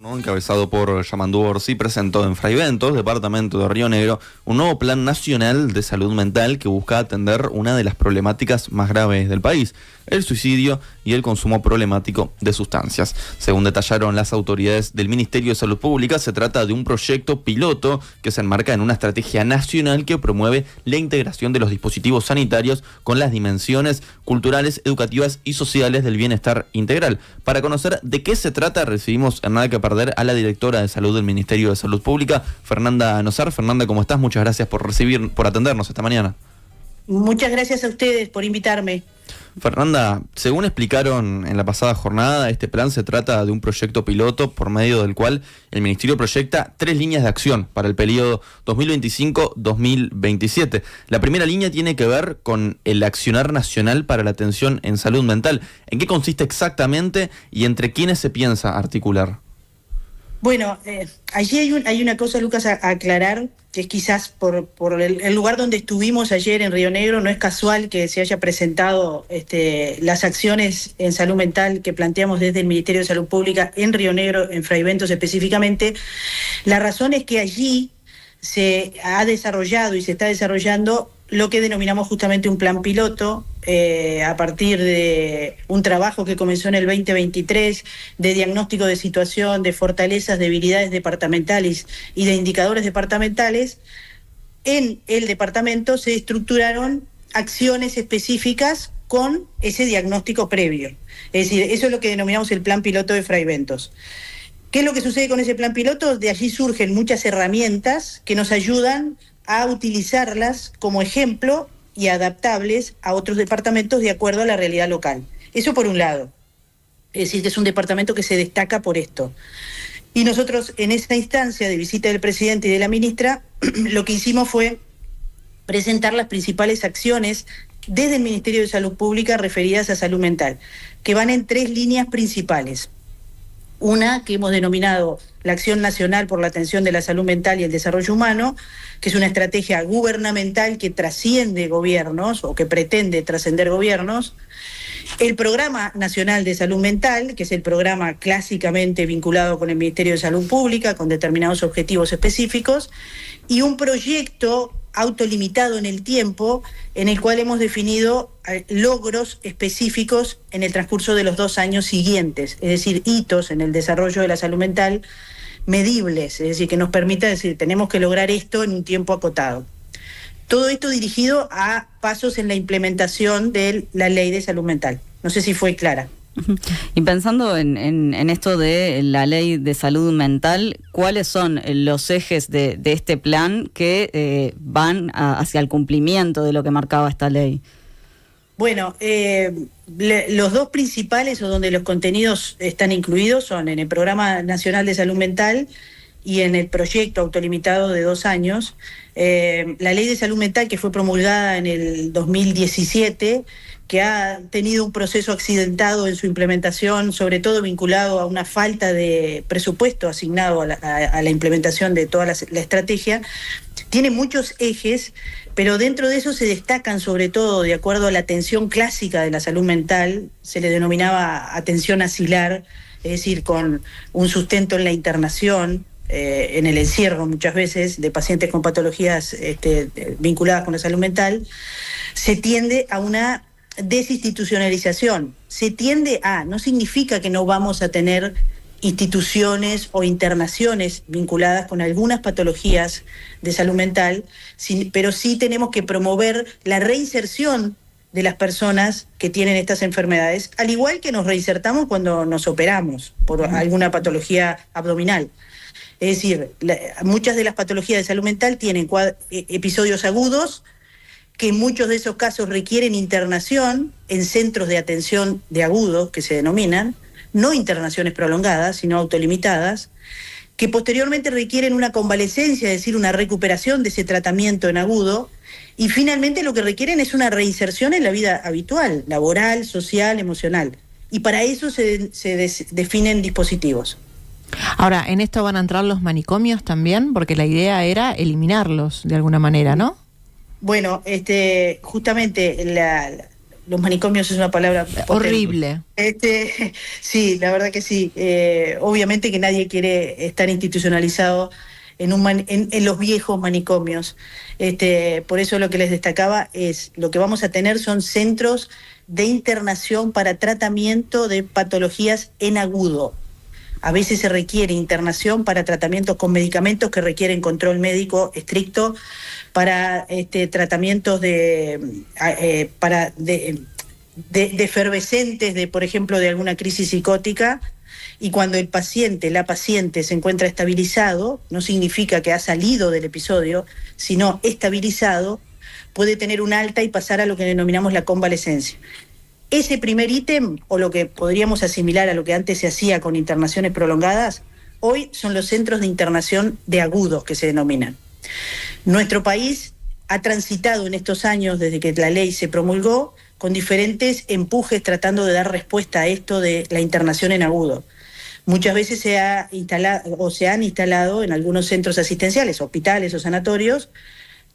¿no? Encabezado por Yamandú Orsi, presentó en Fraiventos, departamento de Río Negro, un nuevo plan nacional de salud mental que busca atender una de las problemáticas más graves del país: el suicidio y el consumo problemático de sustancias. Según detallaron las autoridades del Ministerio de Salud Pública, se trata de un proyecto piloto que se enmarca en una estrategia nacional que promueve la integración de los dispositivos sanitarios con las dimensiones culturales, educativas y sociales del bienestar integral. Para conocer de qué se trata, recibimos en Nada que Perder a la directora de Salud del Ministerio de Salud Pública, Fernanda Nosar. Fernanda, ¿cómo estás? Muchas gracias por atendernos esta mañana. Muchas gracias a ustedes por invitarme. Fernanda, según explicaron en la pasada jornada, este plan se trata de un proyecto piloto por medio del cual el Ministerio proyecta 3 líneas de acción para el periodo 2025-2027. La primera línea tiene que ver con el Accionar Nacional para la Atención en Salud Mental. ¿En qué consiste exactamente y entre quiénes se piensa articular? Bueno, allí hay una cosa, Lucas, a aclarar, que es quizás por el lugar donde estuvimos ayer en Río Negro. No es casual que se haya presentado las acciones en salud mental que planteamos desde el Ministerio de Salud Pública en Río Negro, en Fraiventos específicamente. La razón es que allí se ha desarrollado y se está desarrollando lo que denominamos justamente un plan piloto, a partir de un trabajo que comenzó en el 2023 de diagnóstico de situación, de fortalezas, debilidades departamentales y de indicadores departamentales. En el departamento se estructuraron acciones específicas con ese diagnóstico previo. Es decir, eso es lo que denominamos el plan piloto de Fraiventos. ¿Qué es lo que sucede con ese plan piloto? De allí surgen muchas herramientas que nos ayudan a utilizarlas como ejemplo y adaptables a otros departamentos de acuerdo a la realidad local. Eso por un lado. Es decir, que es un departamento que se destaca por esto. Y nosotros, en esta instancia de visita del presidente y de la ministra, lo que hicimos fue presentar las principales acciones desde el Ministerio de Salud Pública referidas a salud mental, que van en 3 líneas principales. Una que hemos denominado la Acción Nacional por la Atención de la Salud Mental y el Desarrollo Humano, que es una estrategia gubernamental que trasciende gobiernos o que pretende trascender gobiernos. El Programa Nacional de Salud Mental, que es el programa clásicamente vinculado con el Ministerio de Salud Pública, con determinados objetivos específicos, y un proyecto autolimitado en el tiempo, en el cual hemos definido logros específicos en el transcurso de los 2 años siguientes, es decir, hitos en el desarrollo de la salud mental medibles, es decir, que nos permita decir, tenemos que lograr esto en un tiempo acotado. Todo esto dirigido a pasos en la implementación de la ley de salud mental. No sé si fue clara. Y pensando en esto de la ley de salud mental, ¿cuáles son los ejes de este plan que van hacia el cumplimiento de lo que marcaba esta ley? Bueno, los 2 principales, o donde los contenidos están incluidos, son en el Programa Nacional de Salud Mental y en el proyecto autolimitado de 2 años. La ley de salud mental, que fue promulgada en el 2017, que ha tenido un proceso accidentado en su implementación, sobre todo vinculado a una falta de presupuesto asignado a la implementación de toda la estrategia, tiene muchos ejes, pero dentro de eso se destacan sobre todo, de acuerdo a la atención clásica de la salud mental, se le denominaba atención asilar, es decir, con un sustento en la internación, en el encierro muchas veces de pacientes con patologías vinculadas con la salud mental. Se tiende a una desinstitucionalización. No significa que no vamos a tener instituciones o internaciones vinculadas con algunas patologías de salud mental, pero sí tenemos que promover la reinserción de las personas que tienen estas enfermedades, al igual que nos reinsertamos cuando nos operamos por alguna patología abdominal. Es decir, muchas de las patologías de salud mental tienen episodios agudos, que en muchos de esos casos requieren internación en centros de atención de agudo, que se denominan, no internaciones prolongadas, sino autolimitadas, que posteriormente requieren una convalecencia, es decir, una recuperación de ese tratamiento en agudo, y finalmente lo que requieren es una reinserción en la vida habitual, laboral, social, emocional. Y para eso se definen dispositivos. Ahora, ¿en esto van a entrar los manicomios también? Porque la idea era eliminarlos de alguna manera, ¿no? Bueno, justamente los manicomios es una palabra potente. Horrible. Sí, la verdad que sí. Obviamente que nadie quiere estar institucionalizado en los viejos manicomios. Por eso lo que les destacaba es, lo que vamos a tener son centros de internación para tratamiento de patologías en agudo. A veces se requiere internación para tratamientos con medicamentos que requieren control médico estricto, para tratamientos de efervescentes, por ejemplo, de alguna crisis psicótica. Y cuando la paciente se encuentra estabilizado, no significa que ha salido del episodio, sino estabilizado, puede tener un alta y pasar a lo que denominamos la convalescencia. Ese primer ítem, o lo que podríamos asimilar a lo que antes se hacía con internaciones prolongadas, hoy son los centros de internación de agudos que se denominan. Nuestro país ha transitado en estos años, desde que la ley se promulgó, con diferentes empujes tratando de dar respuesta a esto de la internación en agudo. Muchas veces se han instalado en algunos centros asistenciales, hospitales o sanatorios,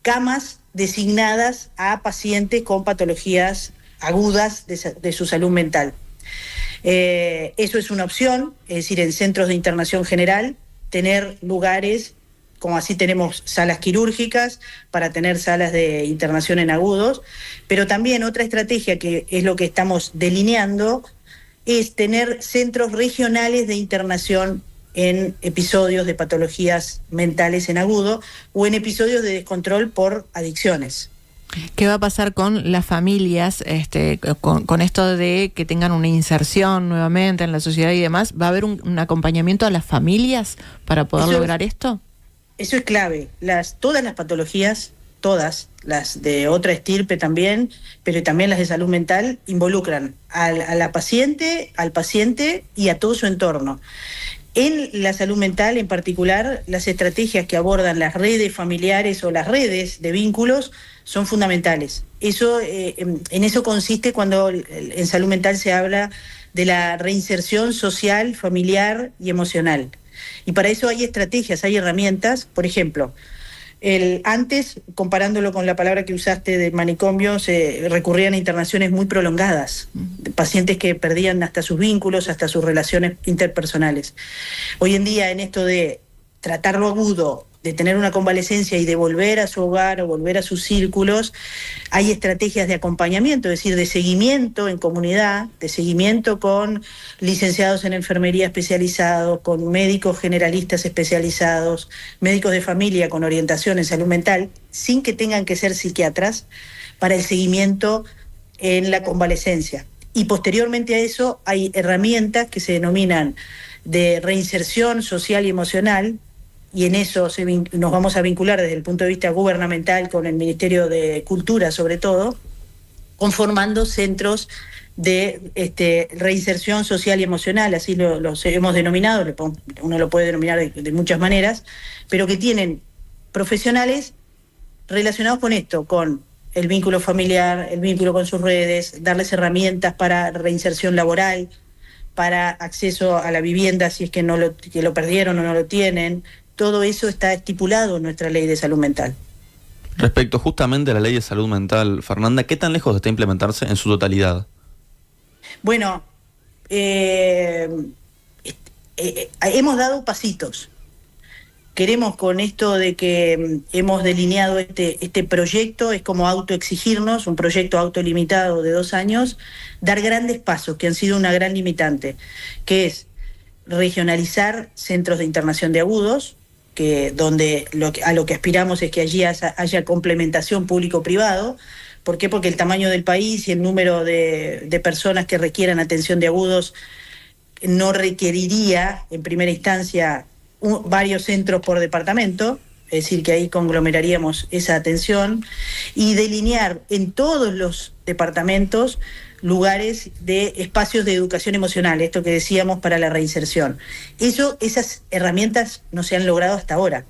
camas designadas a pacientes con patologías agudas de su salud mental. Eso es una opción, es decir, en centros de internación general, tener lugares, como así tenemos salas quirúrgicas, para tener salas de internación en agudos, pero también otra estrategia que es lo que estamos delineando, es tener centros regionales de internación en episodios de patologías mentales en agudo o en episodios de descontrol por adicciones. ¿Qué va a pasar con las familias, con esto de que tengan una inserción nuevamente en la sociedad y demás? ¿Va a haber un acompañamiento a las familias para poder lograr esto? Eso es clave. Todas las patologías, todas las de otra estirpe también, pero también las de salud mental, involucran a la paciente, al paciente y a todo su entorno. En la salud mental en particular, las estrategias que abordan las redes familiares o las redes de vínculos son fundamentales. En eso consiste cuando en salud mental se habla de la reinserción social, familiar y emocional. Y para eso hay estrategias, hay herramientas. Por ejemplo, antes, comparándolo con la palabra que usaste de manicomio, se recurrían a internaciones muy prolongadas, de pacientes que perdían hasta sus vínculos, hasta sus relaciones interpersonales. Hoy en día, en esto de tratar lo agudo, de tener una convalescencia y de volver a su hogar o volver a sus círculos, hay estrategias de acompañamiento, es decir, de seguimiento en comunidad, de seguimiento con licenciados en enfermería especializados, con médicos generalistas especializados, médicos de familia con orientación en salud mental, sin que tengan que ser psiquiatras, para el seguimiento en la convalescencia. Y posteriormente a eso hay herramientas que se denominan de reinserción social y emocional, y en eso nos vamos a vincular desde el punto de vista gubernamental con el Ministerio de Cultura sobre todo, conformando centros de reinserción social y emocional, así los hemos denominado, uno lo puede denominar de muchas maneras, pero que tienen profesionales relacionados con esto, con el vínculo familiar, el vínculo con sus redes, darles herramientas para reinserción laboral, para acceso a la vivienda si es que lo perdieron o no lo tienen. Todo eso está estipulado en nuestra ley de salud mental. Respecto justamente a la ley de salud mental, Fernanda, ¿qué tan lejos está de implementarse en su totalidad? Bueno, hemos dado pasitos. Queremos, con esto de que hemos delineado este proyecto, es como autoexigirnos, un proyecto autolimitado de 2 años, dar grandes pasos que han sido una gran limitante, que es regionalizar centros de internación de agudos, donde a lo que aspiramos es que allí haya complementación público-privado. ¿Por qué? Porque el tamaño del país y el número de personas que requieran atención de agudos no requeriría, en primera instancia, varios centros por departamento, es decir, que ahí conglomeraríamos esa atención, y delinear en todos los departamentos lugares de espacios de educación emocional, esto que decíamos para la reinserción. Esas herramientas no se han logrado hasta ahora.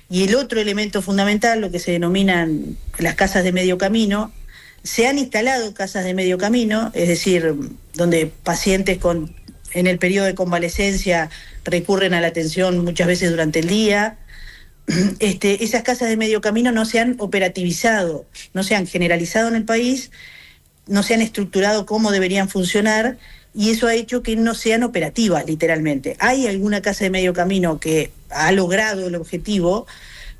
Y el otro elemento fundamental, lo que se denominan las casas de medio camino, se han instalado casas de medio camino, es decir, donde pacientes en el periodo de convalescencia recurren a la atención muchas veces durante el día. Esas casas de medio camino no se han operativizado, no se han generalizado en el país, no se han estructurado cómo deberían funcionar, y eso ha hecho que no sean operativas, literalmente. Hay alguna casa de medio camino que ha logrado el objetivo,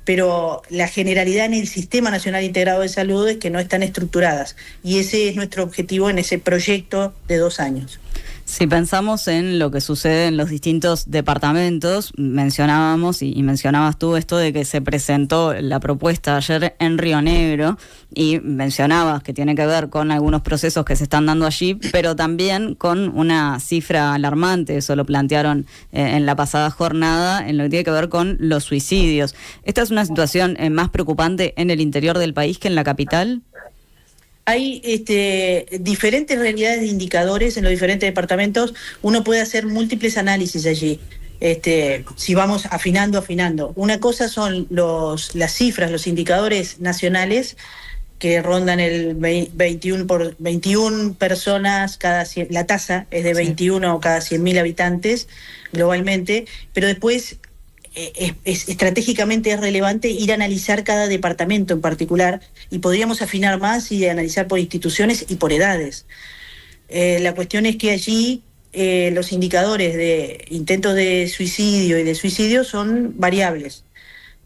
pero la generalidad en el Sistema Nacional Integrado de Salud es que no están estructuradas, y ese es nuestro objetivo en ese proyecto de 2 años. Si pensamos en lo que sucede en los distintos departamentos, mencionábamos y mencionabas tú esto de que se presentó la propuesta ayer en Río Negro, y mencionabas que tiene que ver con algunos procesos que se están dando allí, pero también con una cifra alarmante. Eso lo plantearon en la pasada jornada, en lo que tiene que ver con los suicidios. ¿Esta es una situación más preocupante en el interior del país que en la capital? Hay diferentes realidades de indicadores en los diferentes departamentos. Uno puede hacer múltiples análisis allí, si vamos afinando. Una cosa son las cifras, los indicadores nacionales, que rondan el 21 personas cada 100, la tasa es de 21 cada 100.000 habitantes globalmente, pero después estratégicamente es relevante ir a analizar cada departamento en particular, y podríamos afinar más y analizar por instituciones y por edades. La cuestión es que allí los indicadores de intentos de suicidio y de suicidio son variables.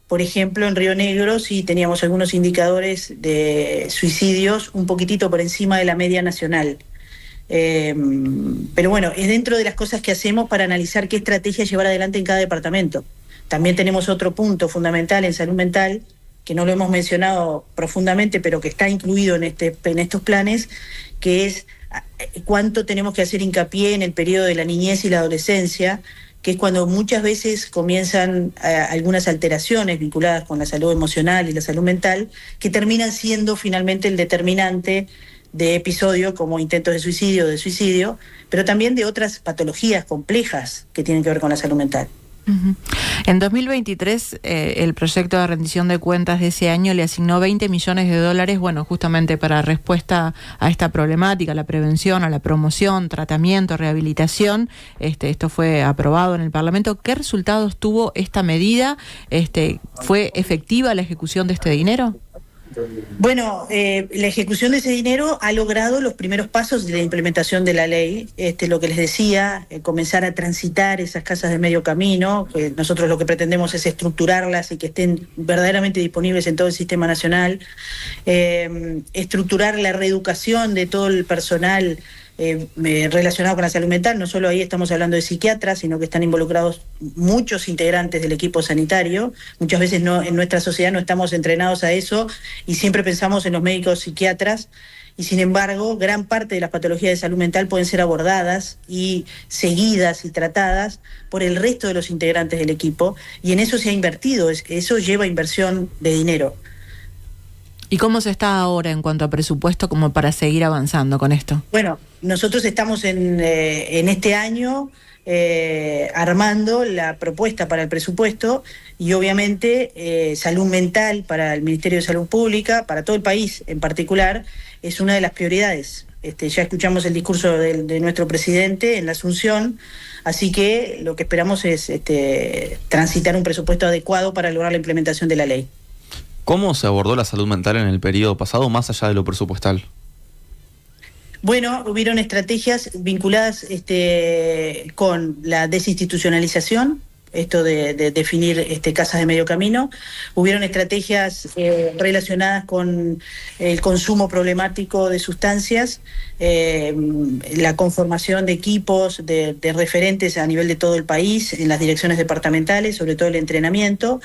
Por ejemplo, en Río Negro sí teníamos algunos indicadores de suicidios un poquitito por encima de la media nacional. Pero bueno, es dentro de las cosas que hacemos para analizar qué estrategia llevar adelante en cada departamento. También tenemos otro punto fundamental en salud mental, que no lo hemos mencionado profundamente, pero que está incluido en estos planes, que es cuánto tenemos que hacer hincapié en el periodo de la niñez y la adolescencia, que es cuando muchas veces comienzan algunas alteraciones vinculadas con la salud emocional y la salud mental, que terminan siendo finalmente el determinante de episodios como intentos de suicidio, pero también de otras patologías complejas que tienen que ver con la salud mental. En 2023, el proyecto de rendición de cuentas de ese año le asignó $20 millones, bueno, justamente para respuesta a esta problemática, a la prevención, a la promoción, tratamiento, rehabilitación. Esto fue aprobado en el Parlamento. ¿Qué resultados tuvo esta medida? ¿Fue efectiva la ejecución de este dinero? Bueno, la ejecución de ese dinero ha logrado los primeros pasos de la implementación de la ley. Lo que les decía, comenzar a transitar esas casas de medio camino, que nosotros lo que pretendemos es estructurarlas y que estén verdaderamente disponibles en todo el sistema nacional, estructurar la reeducación de todo el personal relacionado con la salud mental. No solo ahí estamos hablando de psiquiatras, sino que están involucrados muchos integrantes del equipo sanitario. Muchas veces en nuestra sociedad no estamos entrenados a eso y siempre pensamos en los médicos psiquiatras, y sin embargo gran parte de las patologías de salud mental pueden ser abordadas y seguidas y tratadas por el resto de los integrantes del equipo, y en eso se ha invertido. Eso lleva inversión de dinero. ¿Y cómo se está ahora en cuanto a presupuesto como para seguir avanzando con esto? Bueno, nosotros estamos en este año armando la propuesta para el presupuesto, y obviamente salud mental para el Ministerio de Salud Pública, para todo el país en particular, es una de las prioridades. Ya escuchamos el discurso de nuestro presidente en la Asunción, así que lo que esperamos es transitar un presupuesto adecuado para lograr la implementación de la ley. ¿Cómo se abordó la salud mental en el periodo pasado, más allá de lo presupuestal? Bueno, hubieron estrategias vinculadas con la desinstitucionalización, esto de definir casas de medio camino. Hubieron estrategias relacionadas con el consumo problemático de sustancias, la conformación de equipos de referentes a nivel de todo el país, en las direcciones departamentales, sobre todo el entrenamiento,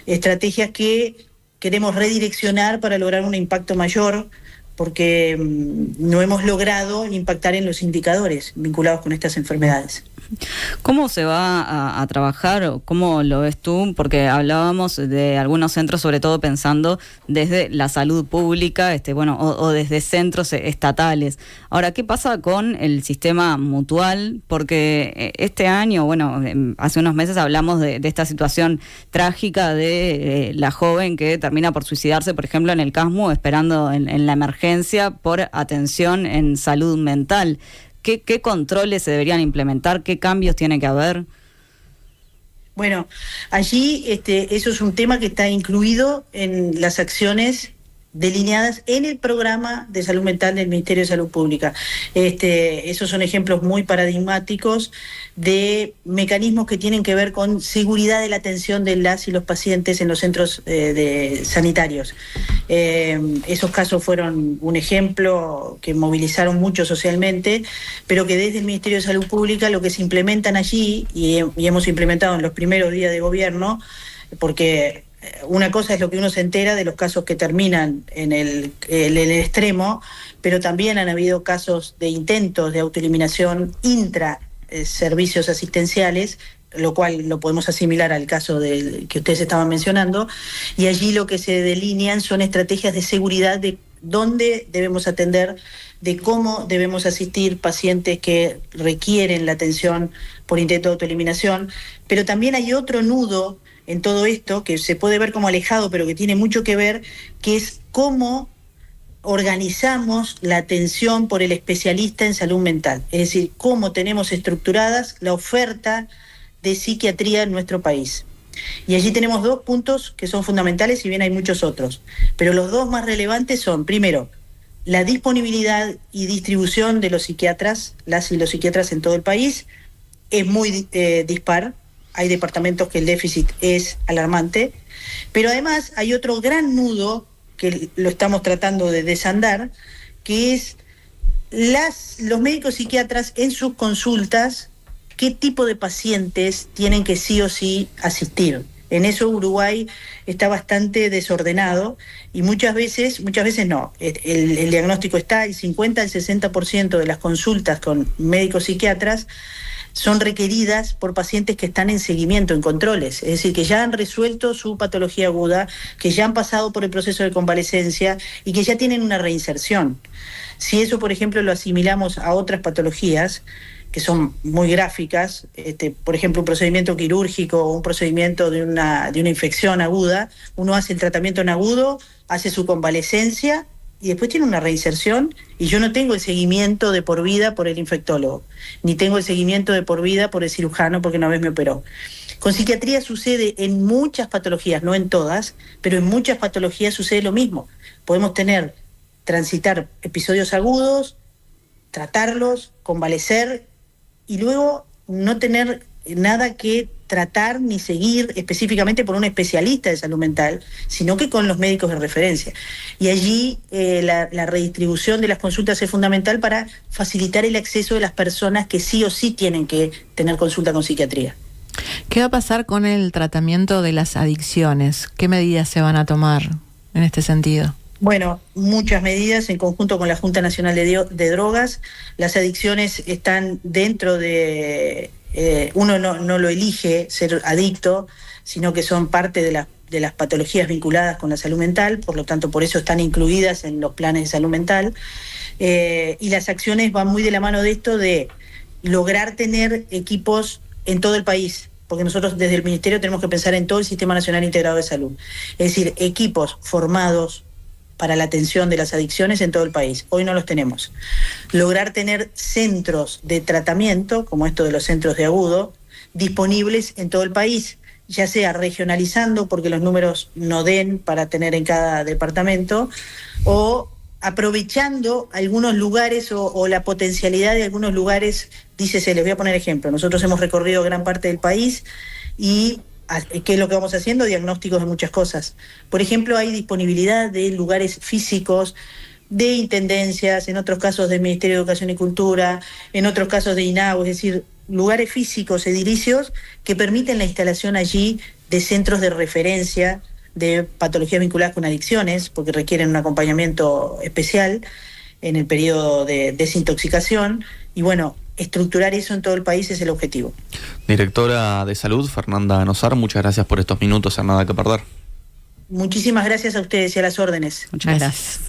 estrategias que queremos redireccionar para lograr un impacto mayor, porque no hemos logrado impactar en los indicadores vinculados con estas enfermedades. ¿Cómo se va a trabajar? ¿Cómo lo ves tú? Porque hablábamos de algunos centros, sobre todo pensando desde la salud pública, o desde centros estatales. Ahora, ¿qué pasa con el sistema mutual? Porque este año, hace unos meses hablamos de esta situación trágica de la joven que termina por suicidarse, por ejemplo, en el CASMU, esperando en la emergencia por atención en salud mental. ¿Qué controles se deberían implementar? ¿Qué cambios tiene que haber? Bueno, allí eso es un tema que está incluido en las acciones delineadas en el programa de salud mental del Ministerio de Salud Pública. Esos son ejemplos muy paradigmáticos de mecanismos que tienen que ver con seguridad de la atención de las y los pacientes en los centros sanitarios. Esos casos fueron un ejemplo que movilizaron mucho socialmente, pero que desde el Ministerio de Salud Pública lo que se implementan allí, y hemos implementado en los primeros días de gobierno, porque una cosa es lo que uno se entera de los casos que terminan en el extremo, pero también han habido casos de intentos de autoeliminación intra servicios asistenciales, lo cual lo podemos asimilar al caso que ustedes estaban mencionando, y allí lo que se delinean son estrategias de seguridad de dónde debemos atender, de cómo debemos asistir pacientes que requieren la atención por intento de autoeliminación, pero también hay otro nudo en todo esto, que se puede ver como alejado, pero que tiene mucho que ver, que es cómo organizamos la atención por el especialista en salud mental. Es decir, cómo tenemos estructuradas la oferta de psiquiatría en nuestro país. Y allí tenemos 2 puntos que son fundamentales, si bien hay muchos otros. Pero los 2 más relevantes son, primero, la disponibilidad y distribución de los psiquiatras, las y los psiquiatras en todo el país, es muy dispar. Hay departamentos que el déficit es alarmante, pero además hay otro gran nudo que lo estamos tratando de desandar, que es los médicos psiquiatras en sus consultas, qué tipo de pacientes tienen que sí o sí asistir. En eso Uruguay está bastante desordenado y muchas veces no. El diagnóstico está, el 50 al 60% de las consultas con médicos psiquiatras son requeridas por pacientes que están en seguimiento, en controles, es decir, que ya han resuelto su patología aguda, que ya han pasado por el proceso de convalecencia y que ya tienen una reinserción. Si eso, por ejemplo, lo asimilamos a otras patologías que son muy gráficas, por ejemplo, un procedimiento quirúrgico o un procedimiento de una infección aguda, uno hace el tratamiento en agudo, hace su convalecencia y después tiene una reinserción, y yo no tengo el seguimiento de por vida por el infectólogo, ni tengo el seguimiento de por vida por el cirujano porque una vez me operó. Con psiquiatría sucede en muchas patologías, no en todas, pero en muchas patologías sucede lo mismo. Podemos transitar episodios agudos, tratarlos, convalecer y luego no tener nada que tratar ni seguir específicamente por un especialista de salud mental, sino que con los médicos de referencia. Y allí la redistribución de las consultas es fundamental para facilitar el acceso de las personas que sí o sí tienen que tener consulta con psiquiatría. ¿Qué va a pasar con el tratamiento de las adicciones? ¿Qué medidas se van a tomar en este sentido? Bueno, muchas medidas en conjunto con la Junta Nacional de Drogas. Las adicciones están dentro de... uno no lo elige ser adicto, sino que son parte de las patologías vinculadas con la salud mental, por lo tanto por eso están incluidas en los planes de salud mental, y las acciones van muy de la mano de esto de lograr tener equipos en todo el país, porque nosotros desde el Ministerio tenemos que pensar en todo el Sistema Nacional Integrado de Salud, es decir, equipos formados para la atención de las adicciones en todo el país. Hoy no los tenemos. Lograr tener centros de tratamiento, como esto de los centros de agudo, disponibles en todo el país, ya sea regionalizando, porque los números no den para tener en cada departamento, o aprovechando algunos lugares o la potencialidad de algunos lugares. Dícese, les voy a poner ejemplo, nosotros hemos recorrido gran parte del país y ¿qué es lo que vamos haciendo? Diagnósticos de muchas cosas. Por ejemplo, hay disponibilidad de lugares físicos, de intendencias, en otros casos del Ministerio de Educación y Cultura, en otros casos de INAU, es decir, lugares físicos, edilicios, que permiten la instalación allí de centros de referencia de patologías vinculadas con adicciones, porque requieren un acompañamiento especial en el periodo de desintoxicación, y bueno, estructurar eso en todo el país es el objetivo. Directora de Salud, Fernanda Nosar, muchas gracias por estos minutos, a nada que perder. Muchísimas gracias a ustedes y a las órdenes. Muchas gracias.